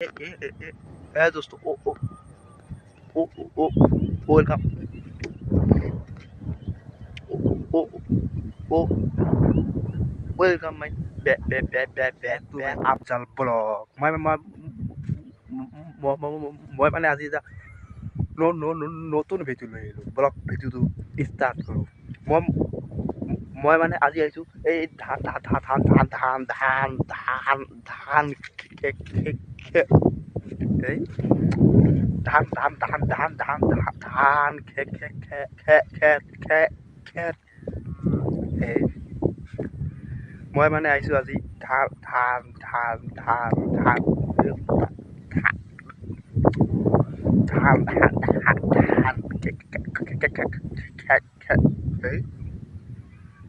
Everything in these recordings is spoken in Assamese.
है दोस्तों oh welcome oh welcome my back to my Afzal blog মই মানে আজি এটা নতুন ভিডিঅ' লৈ আহিলোঁ ব্লগ ভিডিঅ'টো ষ্টাৰ্ট কৰোঁ মই মানে আজি আহিছোঁ এই ধান মই মানে আহিছোঁ আজি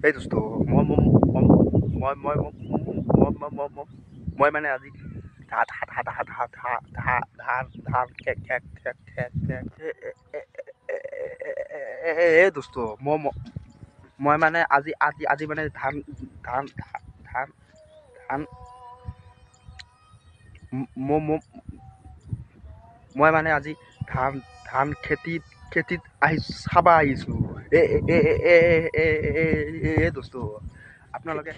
এই দোস্ত মই মানে আজি এই দোস্ত মই মানে আজি মানে ধান মই মানে আজি ধান খেতিত চাব আহিছোঁ দোস্ত আপোনালোকে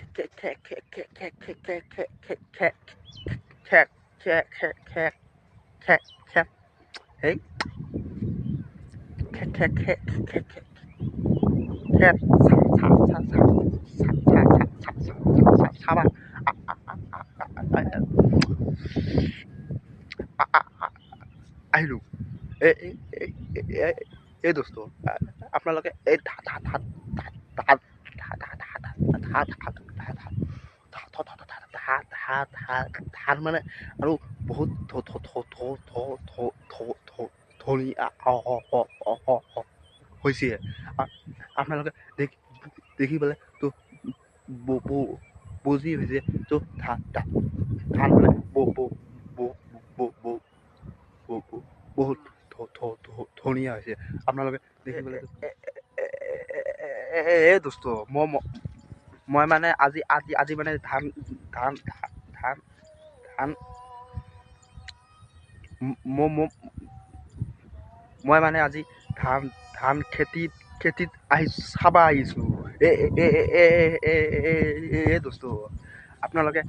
চাবা আহিলোঁ এই দোস্ত আপোনালোকে এই ধান মানে আৰু বহুত ধুনীয়া হৈছে আপোনালোকে দেখি পেলাই তো বুজি হৈছে তো ধান মানে বহুত ধুনীয়া হৈছে আপোনালোকে দেখি পেলাই এই দোস্ত মই মানে আজি মানে ধান মই মানে আজি ধান খেতিত চাব আহিছোঁ দোস্ত আপোনালোকে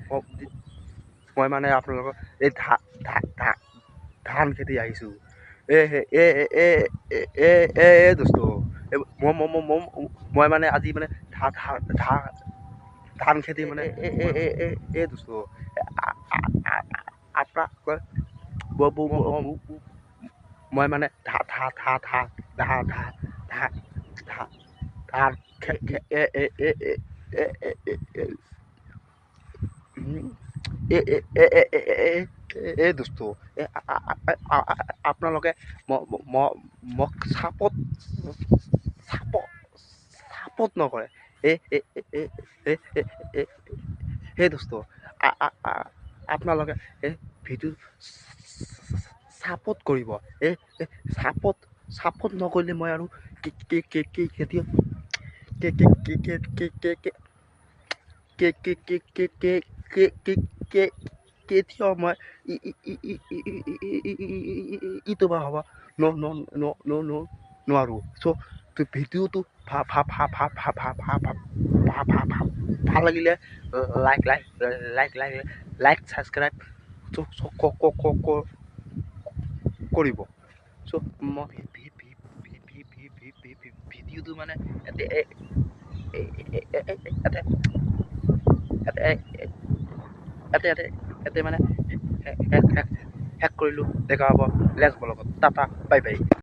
মই মানে আপোনালোকৰ এই ধান খেতি আহিছোঁ দোস্ত মই মানে আজি মানে ধান খেতি মানে দোস্ত আপোনাক মই মানে দোস্ত আপোনালোকে মোক চাপৰ্ট নকৰে সেই দোস্ত আপোনালোকে এই ভিডিঅ' চাপৰ্ট কৰিব চাপৰ্ট নকৰিলে মই আৰু কেতিয়াও মই ইউটিউবাৰ হ'ব নোৱাৰোঁ চ' ভিডিঅ'টো ভাল লাগিলে লাইক ছাবস্ক্ৰাইব কৰিব চ' মই ভিডিঅ'টো মানে ইয়াতে মানে শেষ কৰিলোঁ দেখা হ'ব নেক্সট ব্লগত টাটা বাই বাই